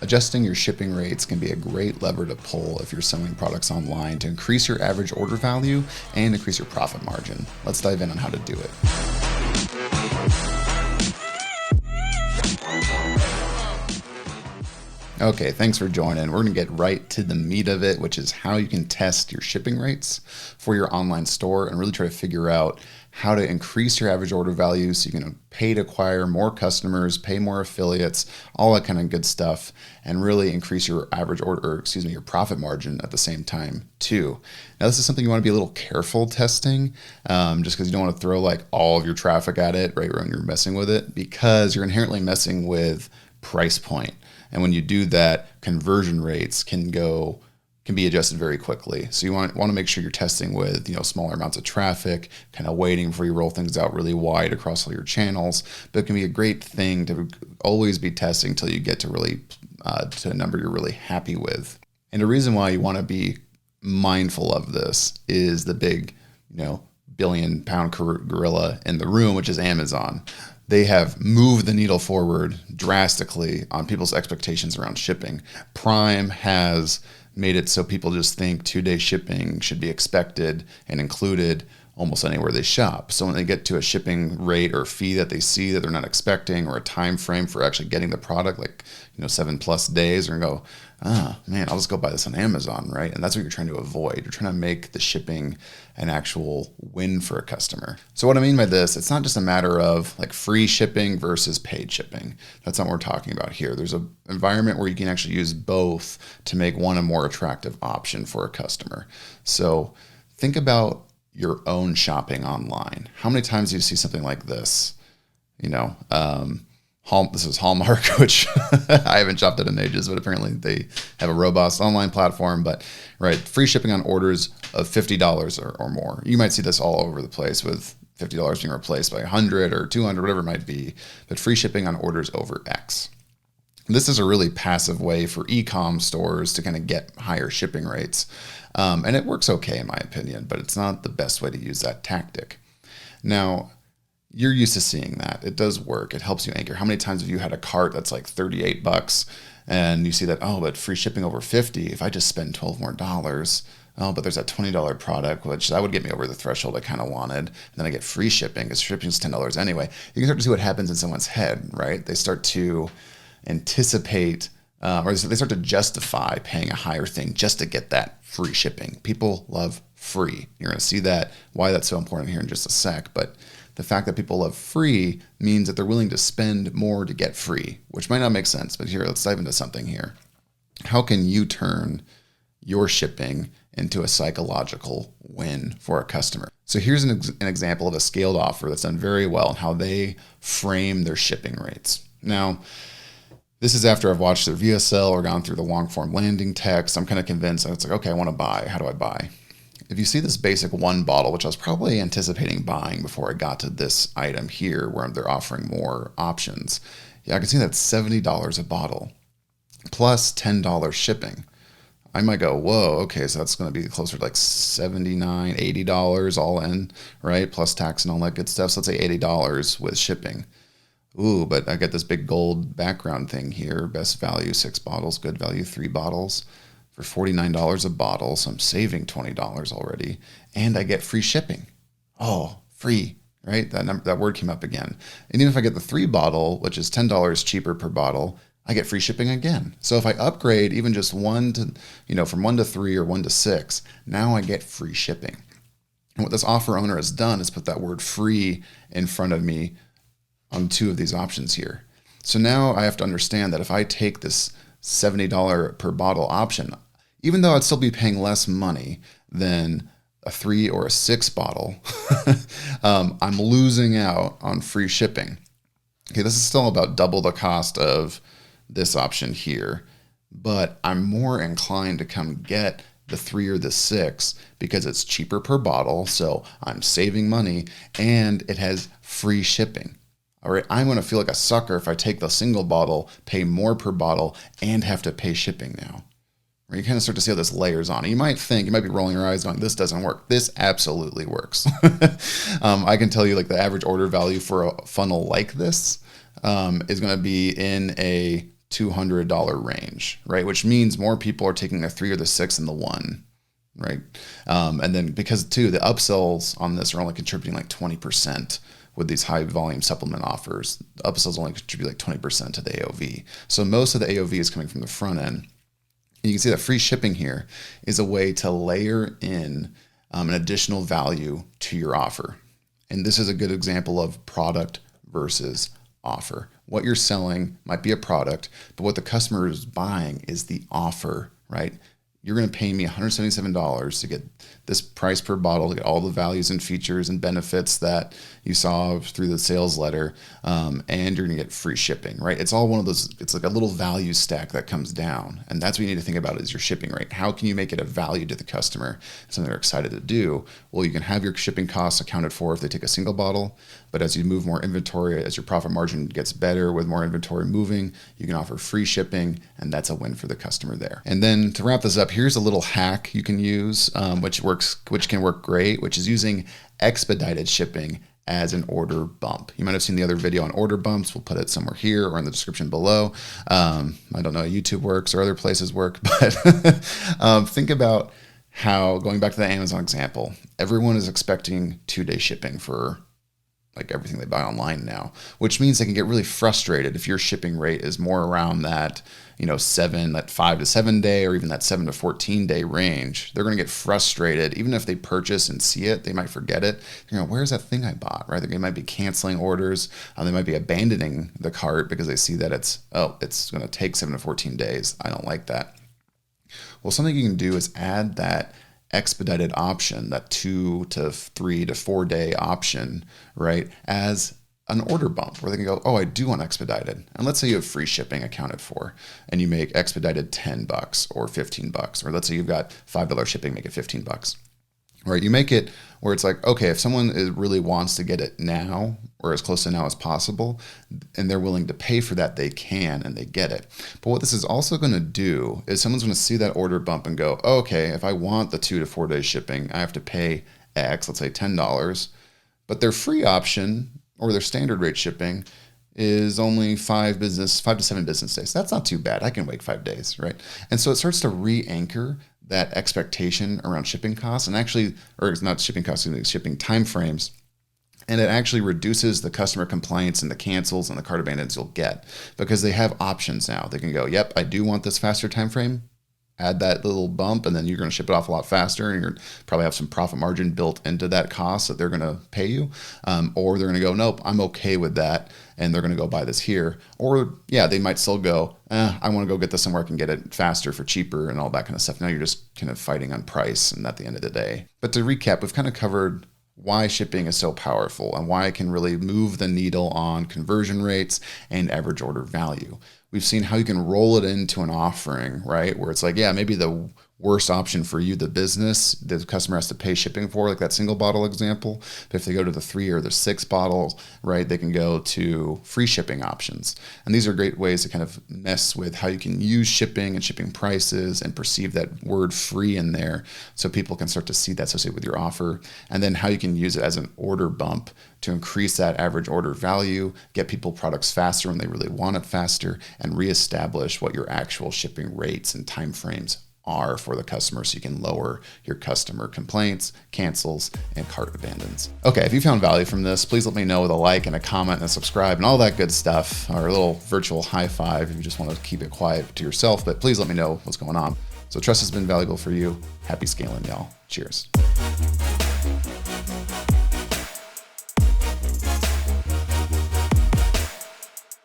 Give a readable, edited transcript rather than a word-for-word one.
Adjusting your shipping rates can be a great lever to pull if you're selling products online to increase your average order value and increase your profit margin. Let's dive in on how to do it. Okay, thanks for joining. We're going to get right to the meat of it, which is how you can test your shipping rates for your online store and really try to figure out how to increase your average order value so you can pay to acquire more customers, pay more affiliates, all that kind of good stuff, and really increase your average order, your profit margin at the same time too. Now, this is something you want to be a little careful testing, just because you don't want to throw like all of your traffic at it right when you're messing with it, because you're inherently messing with price point. And when you do that, conversion rates can be adjusted very quickly. So you want to make sure you're testing with smaller amounts of traffic, kind of waiting before you roll things out really wide across all your channels. But it can be a great thing to always be testing until you get to really to a number you're really happy with. And the reason why you want to be mindful of this is the big, billion-pound gorilla in the room, which is Amazon. They have moved the needle forward drastically on people's expectations around shipping. Prime has made it so people just think 2-day shipping should be expected and included almost anywhere they shop. So when they get to a shipping rate or fee that they see that they're not expecting, or a time frame for actually getting the product, like 7+ days, they're gonna go, man, I'll just go buy this on Amazon, right? And that's what you're trying to avoid. You're trying to make the shipping an actual win for a customer. So what I mean by this, it's not just a matter of like free shipping versus paid shipping. That's not what we're talking about here. There's an environment where you can actually use both to make one a more attractive option for a customer. So think about your own shopping online. How many times do you see something like this? This is Hallmark, which I haven't shopped at in ages, but apparently they have a robust online platform. But right, free shipping on orders of $50 or more. You might see this all over the place, with $50 being replaced by $100 or $200, whatever it might be. But free shipping on orders over X. This is a really passive way for e-com stores to kind of get higher shipping rates. And it works okay in my opinion, but it's not the best way to use that tactic. Now, you're used to seeing that. It does work. It helps you anchor. How many times have you had a cart that's like $38 and you see that, but free shipping over $50, if I just spend $12 more, but there's that $20 product, which that would get me over the threshold I kind of wanted. And then I get free shipping because shipping's $10 anyway. You can start to see what happens in someone's head, right? They start to anticipate or they start to justify paying a higher thing just to get that free shipping. People love free. You're going to see why that's so important here in just a sec. But the fact that people love free means that they're willing to spend more to get free, which might not make sense. But here, let's dive into something here. How can you turn your shipping into a psychological win for a customer? So here's an example of a scaled offer that's done very well and how they frame their shipping rates. Now, this is after I've watched their VSL or gone through the long form landing text. I'm kind of convinced that it's like, okay, I want to buy. How do I buy? If you see this basic one bottle, which I was probably anticipating buying before I got to this item here where they're offering more options. Yeah, I can see that's $70 a bottle plus $10 shipping. I might go, whoa, okay, so that's going to be closer to like $79, $80 all in, right? Plus tax and all that good stuff. So let's say $80 with shipping. Ooh, but I get this big gold background thing here. Best value, 6 bottles. Good value, 3 bottles for $49 a bottle. So I'm saving $20 already. And I get free shipping. Oh, free, right? That word came up again. And even if I get the 3 bottle, which is $10 cheaper per bottle, I get free shipping again. So if I upgrade even just from 1 to 3 or 1 to 6, now I get free shipping. And what this offer owner has done is put that word free in front of me on 2 of these options here. So now I have to understand that if I take this $70 per bottle option, even though I'd still be paying less money than a 3 or a 6 bottle, I'm losing out on free shipping. Okay, this is still about double the cost of this option here, but I'm more inclined to come get the 3 or the 6 because it's cheaper per bottle, so I'm saving money, and it has free shipping. All right, I'm going to feel like a sucker if I take the single bottle, pay more per bottle, and have to pay shipping now. Right, you kind of start to see how this layers on. You might be rolling your eyes going, this doesn't work. This absolutely works. I can tell you like the average order value for a funnel like this is going to be in a $200 range, right? Which means more people are taking the 3 or the 6 and the 1, right? And then because too, the upsells on this are only contributing like 20% with these high volume supplement offers. The upsells only contribute like 20% to the AOV. So most of the AOV is coming from the front end. And you can see that free shipping here is a way to layer in an additional value to your offer. And this is a good example of product versus offer. What you're selling might be a product, but what the customer is buying is the offer, right? You're going to pay me $177 to get this price per bottle, to get all the values and features and benefits that you saw through the sales letter, and you're going to get free shipping, right? It's all one of those, it's like a little value stack that comes down. And that's what you need to think about is your shipping rate. How can you make it a value to the customer, something they're excited to do? Well, you can have your shipping costs accounted for if they take a single bottle, but as you move more inventory, as your profit margin gets better with more inventory moving, you can offer free shipping, and that's a win for the customer there. And then to wrap this up, here's a little hack you can use, which can work great, which is using expedited shipping as an order bump. You might have seen the other video on order bumps. We'll put it somewhere here or in the description below. I don't know how YouTube works or other places work, but think about how, going back to the Amazon example, everyone is expecting 2-day shipping for like everything they buy online now, which means they can get really frustrated if your shipping rate is more around that, that 5 to 7 day or even that 7 to 14 day range. They're going to get frustrated. Even if they purchase and see it, they might forget it. Where's that thing I bought, right? They might be canceling orders. They might be abandoning the cart because they see that it's going to take 7 to 14 days. I don't like that. Well, something you can do is add that expedited option, that 2 to 3 to 4 day option, right, as an order bump where they can go, oh, I do want expedited. And let's say you have free shipping accounted for and you make expedited $10 or $15, or let's say you've got $5 shipping, make it $15. Right, you make it where it's like, okay, if someone really wants to get it now or as close to now as possible, and they're willing to pay for that, they can and they get it. But what this is also going to do is someone's going to see that order bump and go, oh, okay, if I want the 2 to 4 day shipping, I have to pay X, let's say $10. But their free option or their standard rate shipping is only 5 to 7 business days. That's not too bad. I can wait 5 days, right? And so it starts to re-anchor that expectation around shipping costs and actually, or it's not shipping costs, shipping timeframes. And it actually reduces the customer complaints and the cancels and the cart abandons you'll get because they have options now. They can go, yep, I do want this faster time frame. Add that little bump, and then you're going to ship it off a lot faster, and you're probably have some profit margin built into that cost that they're going to pay you. Or they're going to go, nope, I'm okay with that, and they're going to go buy this here. Or yeah, they might still go, I want to go get this somewhere I can get it faster for cheaper and all that kind of stuff. Now you're just kind of fighting on price, and at the end of the day. But to recap, we've kind of covered why shipping is so powerful and why it can really move the needle on conversion rates and average order value. We've seen how you can roll it into an offering, right? Where it's like, yeah, maybe the worst option for you, the business, the customer has to pay shipping for, like that single bottle example. But if they go to the 3 or the 6 bottles, right, they can go to free shipping options. And these are great ways to kind of mess with how you can use shipping and shipping prices and perceive that word free in there so people can start to see that associated with your offer. And then how you can use it as an order bump to increase that average order value, get people products faster when they really want it faster, and reestablish what your actual shipping rates and timeframes are for the customer so you can lower your customer complaints, cancels, and cart abandons. Okay, if you found value from this, please let me know with a like and a comment and a subscribe and all that good stuff, or a little virtual high five if you just want to keep it quiet to yourself, but please let me know what's going on. So trust has been valuable for you. Happy scaling, y'all. Cheers.